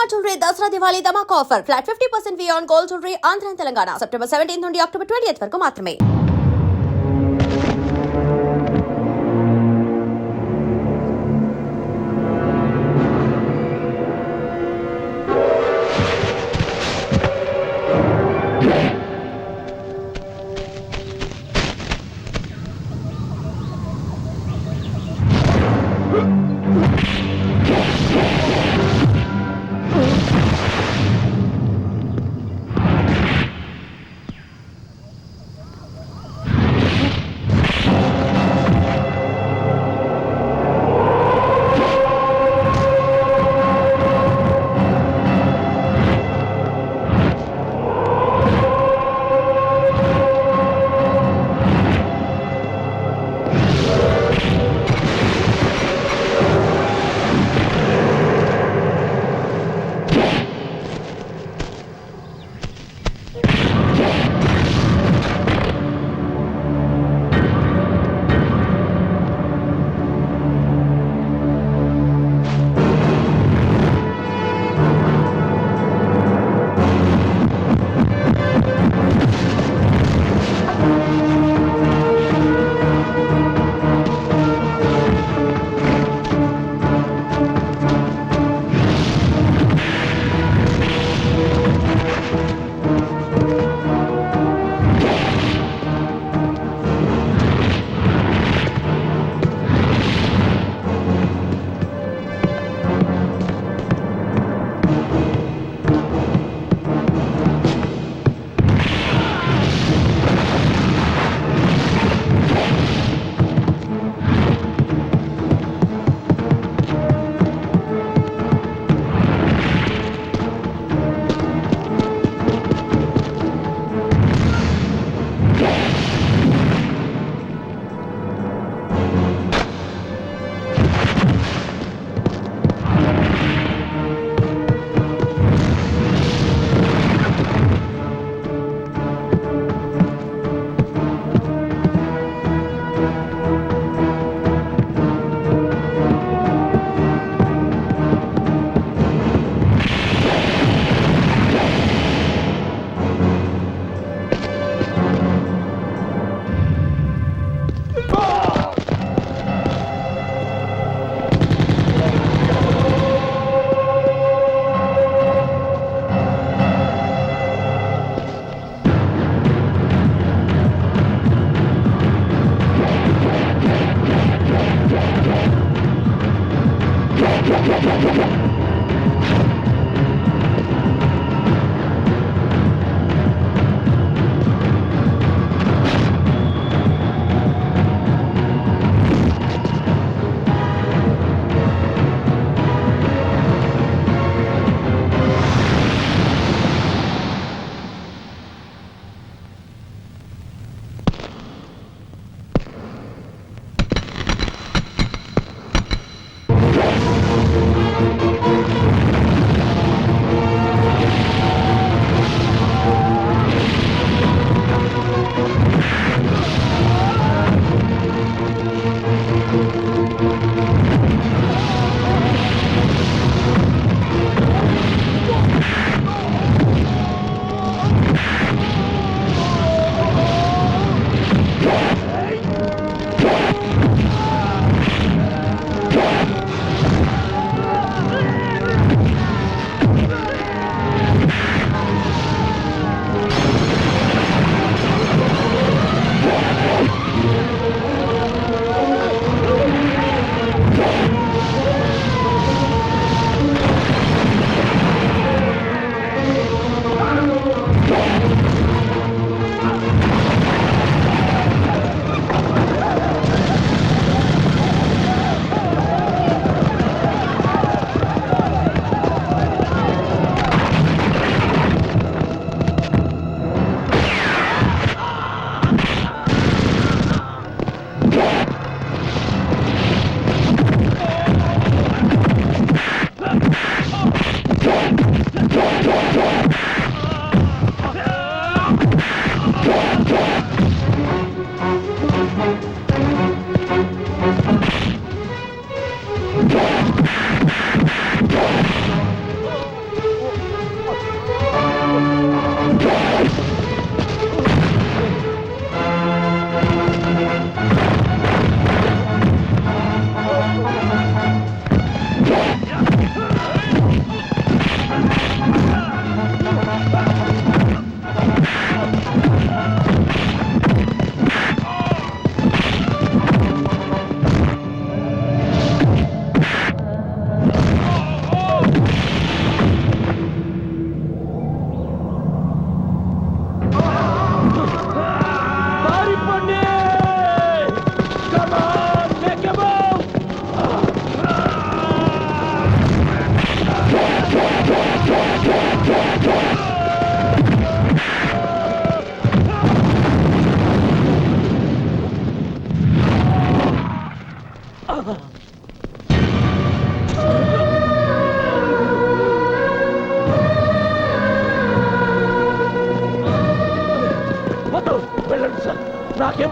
Shalimar Jewelry Dasra Diwali Dhamak offer. Flat 50% fee on gold jewelry. Andhra and Telangana. September 17th నుండి October 20th వరకు మాత్రమే.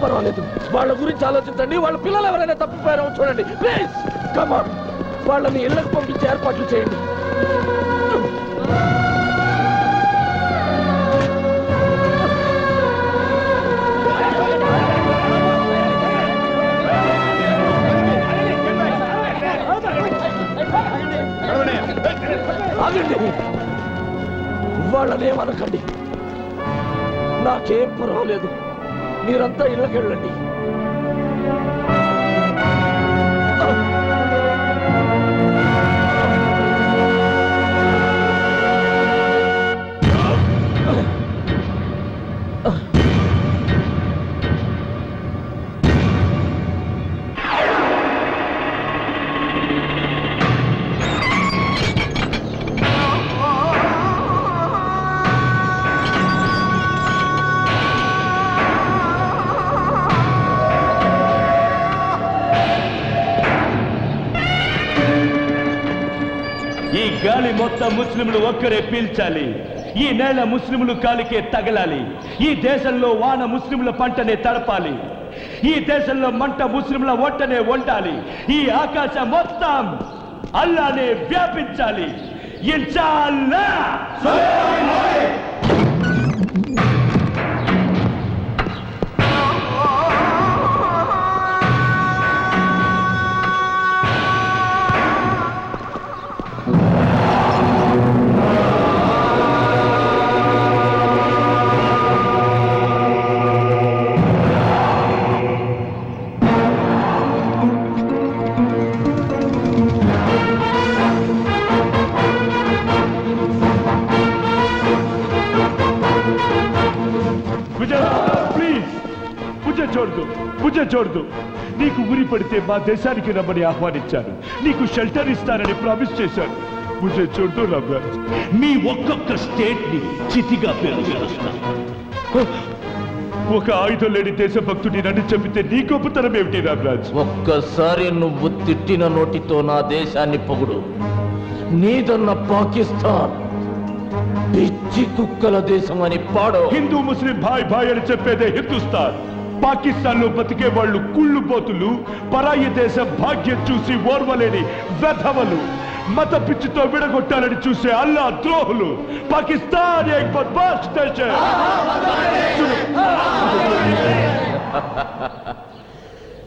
పర్వాలేదు, వాళ్ళ గురించి ఆలోచించండి. వాళ్ళ పిల్లలు ఎవరైనా తప్పిపోయారో చూడండి ప్లీజ్. కమాన్, వాళ్ళని ఇళ్లకు పంపించే ఏర్పాట్లు చేయండి. ఆగండి, వాళ్ళనేమనకండి. నాకేం పర్వాలేదు, మీరంతా ఇళ్ళకెళ్ళండి. ఈ గాలి మొత్తం ముస్లింలు ఒక్కరే పీల్చాలి. ఈ నేల ముస్లింలు కాలికే తగలాలి. ఈ దేశంలో వాన ముస్లింల పంటనే తడపాలి. ఈ దేశంలో మంట ముస్లింల వంటనే వండాలి. ఈ ఆకాశం మొత్తం అల్లానే వ్యాపించాలి. ఇన్షాల్లాహ్. పూజ చూడదు. నీకు ఉరి పడితే మా దేశానికి రమ్మని ఆహ్వానించాను. నీకు షెల్టర్ ఇస్తానని ప్రామిస్ చేశాను. పూజ చూడదు రామ్రాజ్. మీ ఒక్కొక్క స్టేట్ ని చితిగా పేరుస్తాను. ఒక ఆయుధం లేని దేశభక్తుడి నన్ను చంపితే నీ గొప్పతనం ఏమిటి రామ్రాజ్? ఒక్కసారి నువ్వు తిట్టిన నోటితో నా దేశాన్ని పొగుడు. నీదన్న పాకిస్తాన్ పిచ్చి కుక్కల దేశం అని పాడో. హిందూ ముస్లిం భాయ్ భాయ్ అని చెప్పేదే హిందుస్థాన్. పాకిస్తాన్ లో బతికే వాళ్ళు కుళ్ళు బోతులు, పరాయి దేశం భాగ్యం చూసి ఓర్వలేని వెధవలు, మత పిచ్చితో విడగొట్టాలని చూసే అల్లా ద్రోహులు. పాకిస్తాన్ ఏక్ బద్మాష్ దేశం.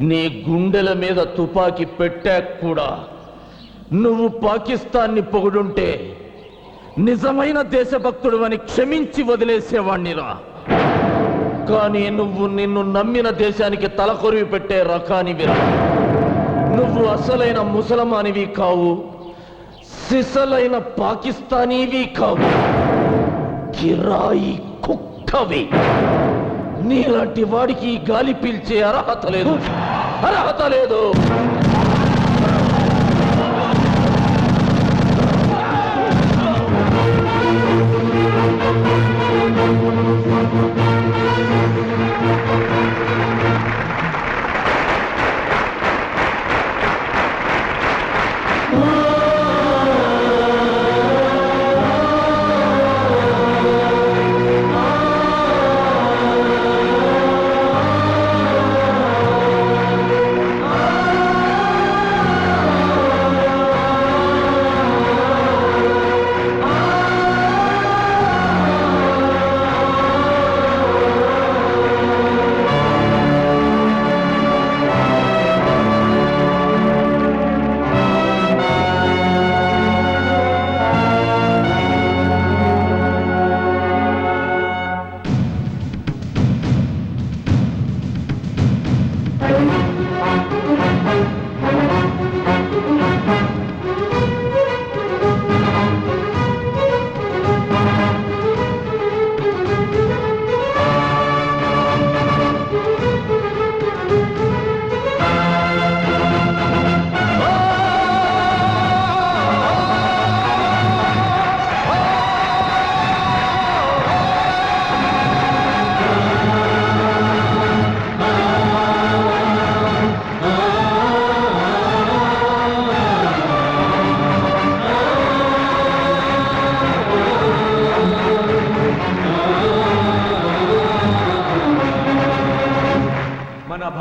నీ గుండెల మీద తుపాకీ పెట్టాక కూడా నువ్వు పాకిస్తాన్ని పొగుడుంటే నిజమైన దేశభక్తుడు అని క్షమించి వదిలేసేవాణ్ణిరా. కానీ నువ్వు నిన్ను నమ్మిన దేశానికి తలకొరివి పెట్టే రకానివిరా. నువ్వు అసలైన ముసలమానివి కావు, సిసలైన పాకిస్తానీవి కావు, కిరాయి కుక్కవి. నీలాంటి వాడికి గాలి పీల్చే అర్హత లేదు, అర్హత లేదు.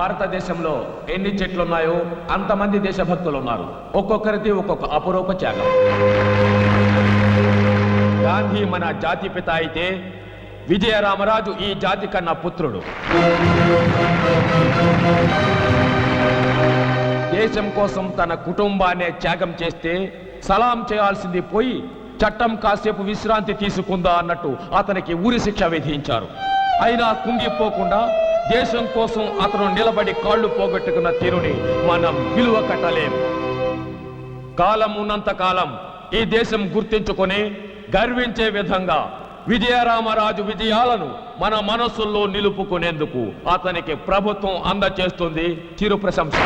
భారతదేశంలో ఎన్ని చెట్లు ఉన్నాయో అంతమంది దేశభక్తులు ఉన్నారు. ఒక్కొక్కరిది ఒక్కొక్క అపురూప త్యాగం. గాంధీ మన జాతిపిత అయితే విజయరామరాజు ఈ జాతి కన్నా పుత్రుడు. దేశం కోసం తన కుటుంబాన్నే త్యాగం చేస్తే సలాం చేయాల్సింది పోయి చట్టం కాసేపు విశ్రాంతి తీసుకుందా అన్నట్టు అతనికి ఉరి శిక్ష విధించారు. అయినా కుంగిపోకుండా దేశం కోసం అతను నిలబడి కాళ్ళు పోగొట్టుకున్న తీరుని మనం విలువ కట్టలేం. కాలం ఉన్నంత కాలం ఈ దేశం గుర్తించుకొని గర్వించే విధంగా విజయరామరాజు విజయాలను మన మనస్సుల్లో నిలుపుకునేందుకు అతనికి ప్రభుత్వం అందచేస్తుంది చిరు ప్రశంస.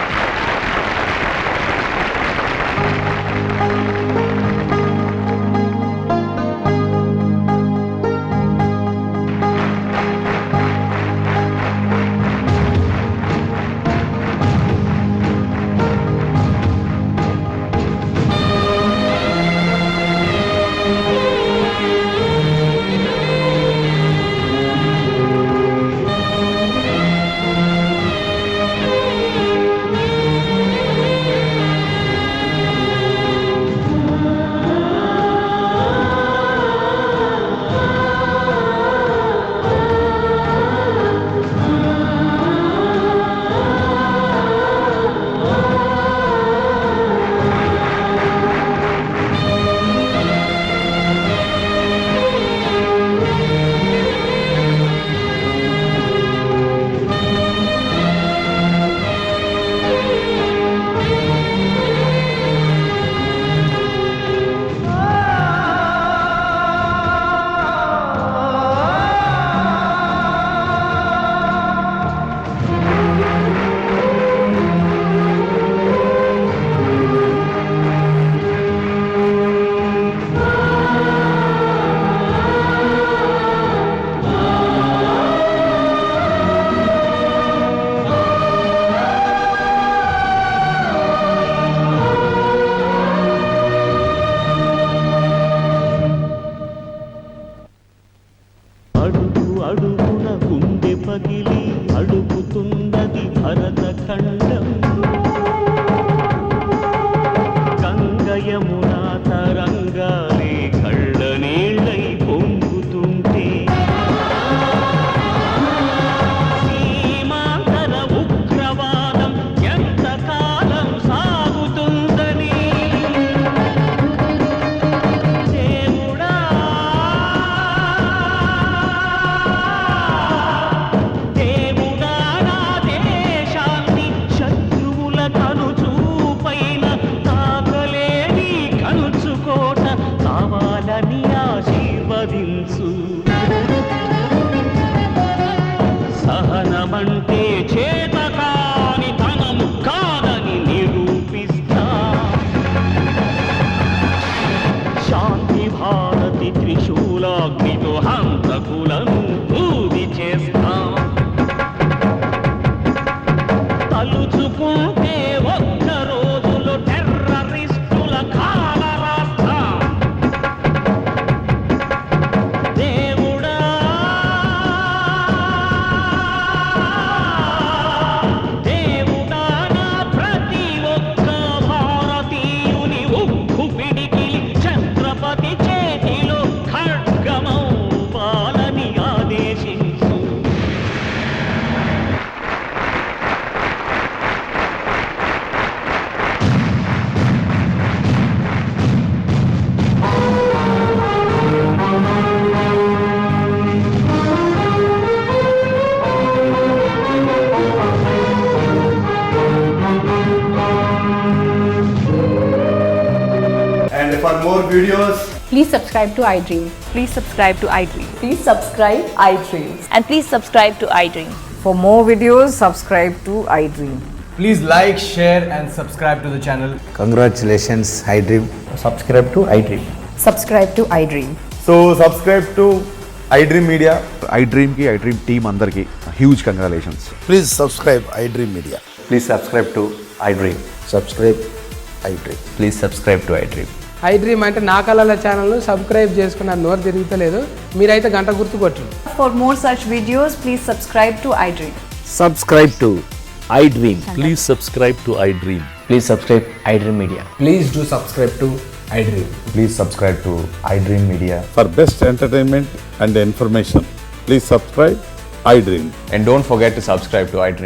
అడుగున గుండె పగిలి అడుగుతున్నది భరత ఖండం. గంగయమున తరంగాలే కళ్ళ నీళ్ళై పొంగుతుంటే సీమాంతర ఉగ్రవాదం ఎంతకాలం సాగుతుందని సహనమంటే చేతకాని తనము కాదని నిరూపిస్తా. శాంతి భారతి త్రిశూలాగ్నితో హంతకులను బూది చేస్తా. తలుచుకుంటే ఒక్క రోజులో టెర్రరిస్టుల కాల రాస్తా. And for more videos, please subscribe to iDream. Please subscribe to iDream. Please subscribe iDream. And please subscribe to iDream. For more videos, subscribe to iDream. please like, share and subscribe to the channel. Congratulations, iDream. Subscribe to iDream. Subscribe to iDream. So subscribe to iDream Media. iDream ki iDream team andarki huge congratulations. Please subscribe iDream Media. Please subscribe to iDream. Subscribe iDream. Please subscribe to iDream. iDream అంటే నా కళల ఛానల్ను subscribe చేసుకున్న నోరు తిరుగుతలేదు, మీరైతే గంట గుర్తు కొట్టండి. For more such videos, please subscribe to iDream. Subscribe to iDream. Please subscribe to iDream. Please subscribe iDream Media. Please do subscribe to iDream. Please subscribe to iDream Media. For best entertainment and information, please subscribe iDream. And don't forget to subscribe to iDream.